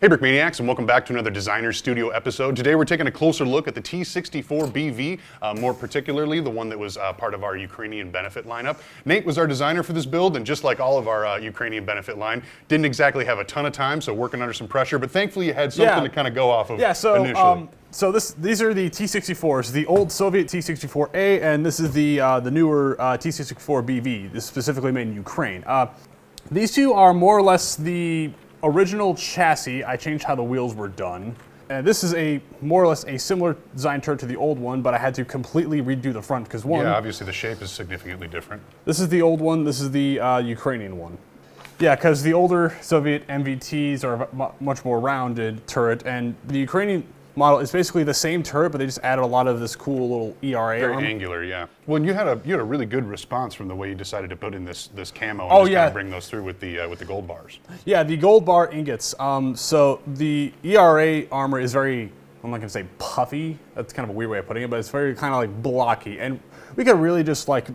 Hey Brickmaniacs, and welcome back to another Designer Studio episode. Today we're taking a closer look at the T-64 BV, more particularly the one that was part of our Ukrainian benefit lineup. Nate was our designer for this build, and just like all of our Ukrainian benefit line, didn't exactly have a ton of time, so working under some pressure, but thankfully you had something to kind of go off of initially. These are the T-64s, the old Soviet T-64A, and this is the newer T-64 BV. This is specifically made in Ukraine. These two are more or less the original chassis. I changed how the wheels were done. And this is more or less a similar design turret to the old one, but I had to completely redo the front because Yeah, obviously the shape is significantly different. This is the old one, this is the Ukrainian one. Yeah, because the older Soviet MVTs are a much more rounded turret, and the Ukrainian model is basically the same turret, but they just added a lot of this cool little ERA. Very angular, yeah. Well, and you had a really good response from the way you decided to put in this camo and kind of bring those through with the gold bars. Yeah, the gold bar ingots. So the ERA armor is very, I'm not gonna say puffy. That's kind of a weird way of putting it, but it's very kind of like blocky, and we could really just like.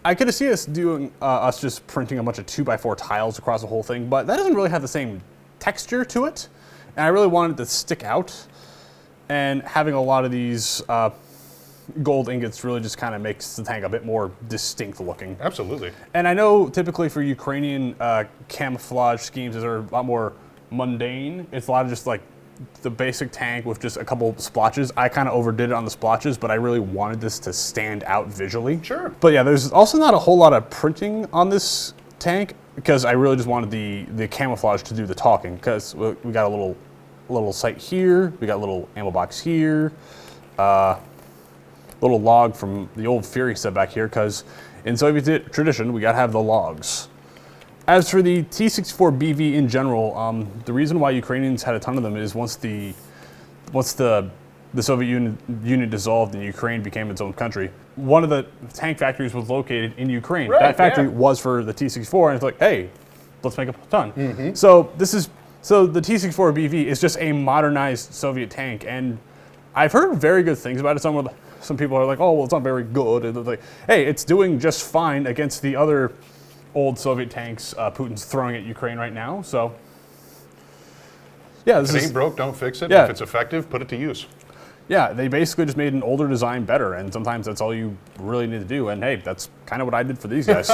I could see us doing us just printing a bunch of 2x4 tiles across the whole thing, but that doesn't really have the same texture to it, and I really wanted it to stick out. And having a lot of these gold ingots really just kind of makes the tank a bit more distinct looking. Absolutely. And I know typically for Ukrainian camouflage schemes, they're a lot more mundane. It's a lot of just like the basic tank with just a couple splotches. I kind of overdid it on the splotches, but I really wanted this to stand out visually. Sure. But yeah, there's also not a whole lot of printing on this tank because I really just wanted the camouflage to do the talking, because we got a little sight here, we got a little ammo box here, little log from the old Fury set back here, because in Soviet tradition, we gotta have the logs. As for the T-64 BV in general, the reason why Ukrainians had a ton of them is once the Soviet Union dissolved and Ukraine became its own country, one of the tank factories was located in Ukraine. Right, that factory was for the T-64, and it's like, hey, let's make a ton. Mm-hmm. So the T-64 BV is just a modernized Soviet tank, and I've heard very good things about it. Some people are like, oh, well, it's not very good. And they're like, hey, it's doing just fine against the other old Soviet tanks Putin's throwing at Ukraine right now. So, yeah, if it ain't broke, don't fix it. Yeah. If it's effective, put it to use. Yeah, they basically just made an older design better, and sometimes that's all you really need to do. And hey, that's kind of what I did for these guys.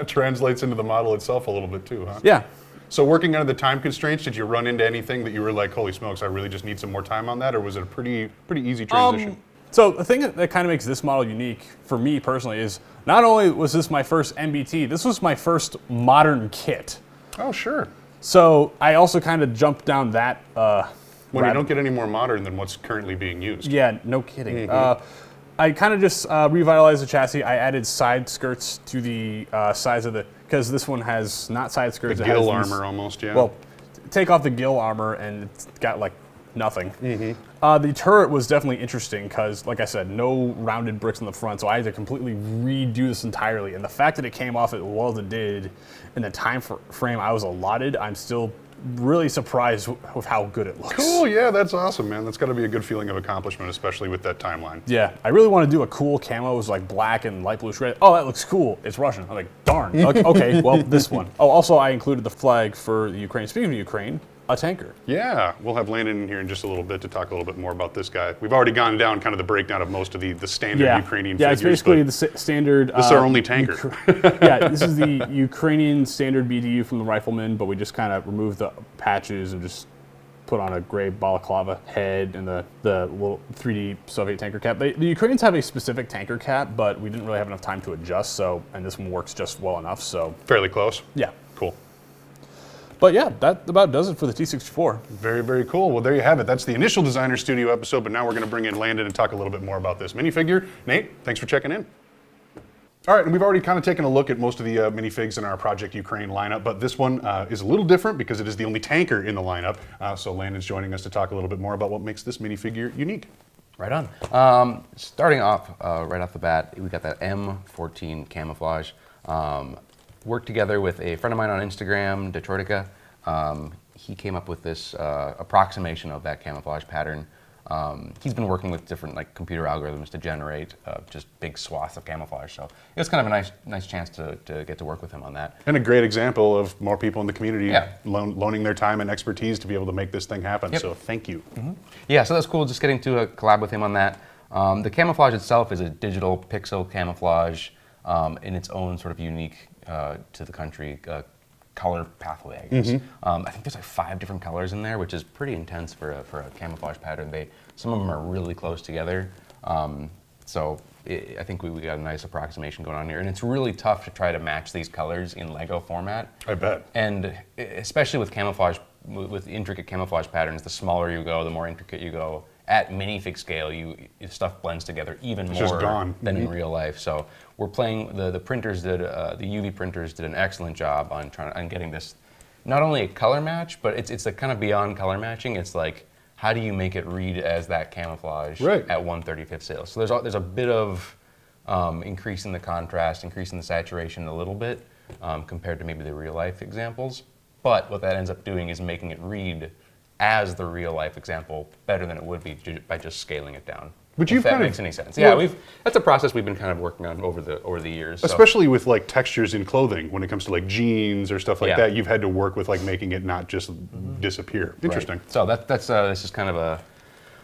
Translates into the model itself a little bit too, huh? Yeah. So working under the time constraints, did you run into anything that you were like, holy smokes, I really just need some more time on that, or was it a pretty easy transition? So the thing that kind of makes this model unique for me personally is not only was this my first MBT, this was my first modern kit. Oh, sure. So I also kind of jumped down that. Well, you don't get any more modern than what's currently being used. Yeah, no kidding. Mm-hmm. I kind of just revitalized the chassis. I added side skirts to the sides of the, because this one has not side skirts. The gill armor almost, yeah. Well, take off the gill armor and it's got like nothing. Mm-hmm. The turret was definitely interesting because, like I said, no rounded bricks in the front, so I had to completely redo this entirely. And the fact that it came off as well as it did in the time frame I was allotted, I'm still really surprised with how good it looks. Cool, yeah, that's awesome, man. That's got to be a good feeling of accomplishment, especially with that timeline. Yeah, I really want to do a cool camo. It was like black and light blue shred. Oh, that looks cool. It's Russian. I'm like, darn. Okay, well, this one. Oh, also, I included the flag for the Ukraine. Speaking of Ukraine, a tanker. Yeah, we'll have Landon in here in just a little bit to talk a little bit more about this guy. We've already gone down kind of the breakdown of most of the standard Ukrainian figures. Yeah, it's basically the standard. This is our only tanker. Yeah, this is the Ukrainian standard BDU from the Rifleman, but we just kind of removed the patches and just put on a gray balaclava head and the little 3D Soviet tanker cap. The Ukrainians have a specific tanker cap, but we didn't really have enough time to adjust, and this one works just well enough, so. Fairly close? Yeah. Cool. But yeah, that about does it for the T-64. Very, very cool. Well, there you have it. That's the initial Designer Studio episode, but now we're going to bring in Landon and talk a little bit more about this minifigure. Nate, thanks for checking in. All right, and we've already kind of taken a look at most of the minifigs in our Project Ukraine lineup, but this one is a little different because it is the only tanker in the lineup. So Landon's joining us to talk a little bit more about what makes this minifigure unique. Right on. Starting off, right off the bat, we got that M14 camouflage. Worked together with a friend of mine on Instagram, Detroitica. He came up with this approximation of that camouflage pattern. He's been working with different like computer algorithms to generate just big swaths of camouflage. So it was kind of a nice chance to get to work with him on that. And a great example of more people in the community Yeah. loaning their time and expertise to be able to make this thing happen. Yep. So thank you. Yeah, so that's cool, just getting to collab with him on that. The camouflage itself is a digital pixel camouflage in its own sort of unique to the country color pathway, I guess. I think there's like 5 different colors in there, which is pretty intense for a camouflage pattern. Some of them are really close together. I think we got a nice approximation going on here. And it's really tough to try to match these colors in Lego format. I bet. And especially with camouflage, with intricate camouflage patterns, the smaller you go, the more intricate you go. At minifig scale, stuff blends together even more than in real life. So we're playing. The printers did the UV printers did an excellent job on getting this not only a color match, but it's a kind of beyond color matching. It's like, how do you make it read as that camouflage at 1/35 scale? So there's a bit of increase in the contrast, increase in the saturation a little bit compared to maybe the real life examples. But what that ends up doing is making it read as the real life example better than it would be by just scaling it down. But if that makes any sense. Yeah, that's a process we've been kind of working on over the years. Especially with like textures in clothing, when it comes to like jeans or stuff like that, you've had to work with like making it not just disappear. Interesting. Right. So this is kind of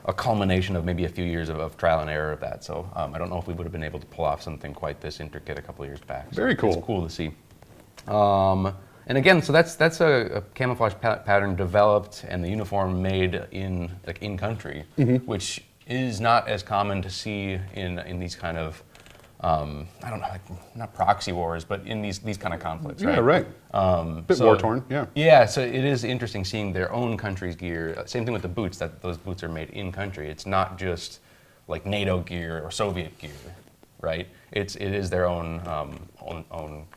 a culmination of maybe a few years of trial and error of that. So I don't know if we would have been able to pull off something quite this intricate a couple of years back. So very cool. It's cool to see. And again, so that's a camouflage pattern developed and the uniform made in country, which is not as common to see in these kind of I don't know, like, not proxy wars, but in these kind of conflicts, right? Yeah, right. Bit war torn, yeah. Yeah, so it is interesting seeing their own country's gear. Same thing with the boots, that those boots are made in country. It's not just like NATO gear or Soviet gear, right? It is their own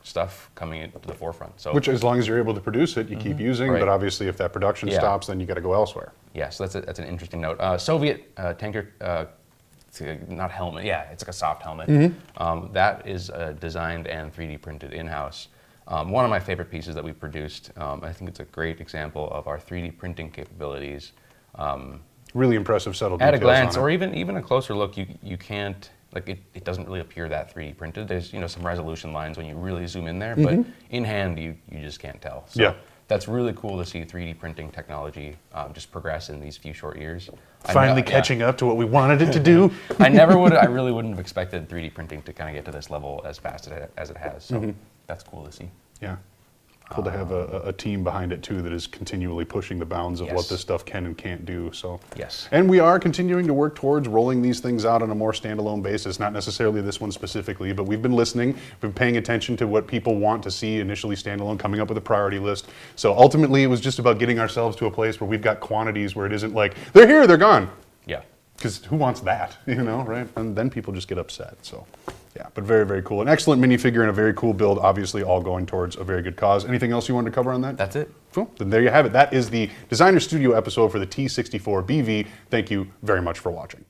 stuff coming into the forefront. So, which, as long as you're able to produce it, you keep using. Right. But obviously, if that production stops, then you got to go elsewhere. Yeah, so that's an interesting note. Soviet tanker, not helmet. Yeah, it's like a soft helmet. That is designed and 3D printed in-house. One of my favorite pieces that we produced. I think it's a great example of our 3D printing capabilities. Really impressive, subtle details At a glance, on it. or even a closer look, you can't. Like it doesn't really appear that 3D printed. There's some resolution lines when you really zoom in there, but in hand you just can't tell. So that's really cool to see 3D printing technology just progress in these few short years. Finally catching up to what we wanted it to do. I really wouldn't have expected 3D printing to kind of get to this level as fast as it has. So that's cool to see. Yeah. Cool to have a team behind it too that is continually pushing the bounds of what this stuff can and can't do. So yes, and we are continuing to work towards rolling these things out on a more standalone basis. Not necessarily this one specifically, but we've been listening, been paying attention to what people want to see initially standalone, coming up with a priority list. So ultimately, it was just about getting ourselves to a place where we've got quantities where it isn't like they're here, they're gone. Yeah. Because who wants that, right? And then people just get upset. So, yeah, but very, very cool. An excellent minifigure and a very cool build, obviously all going towards a very good cause. Anything else you wanted to cover on that? That's it. Cool. Then there you have it. That is the Designer Studio episode for the T-64 BV. Thank you very much for watching.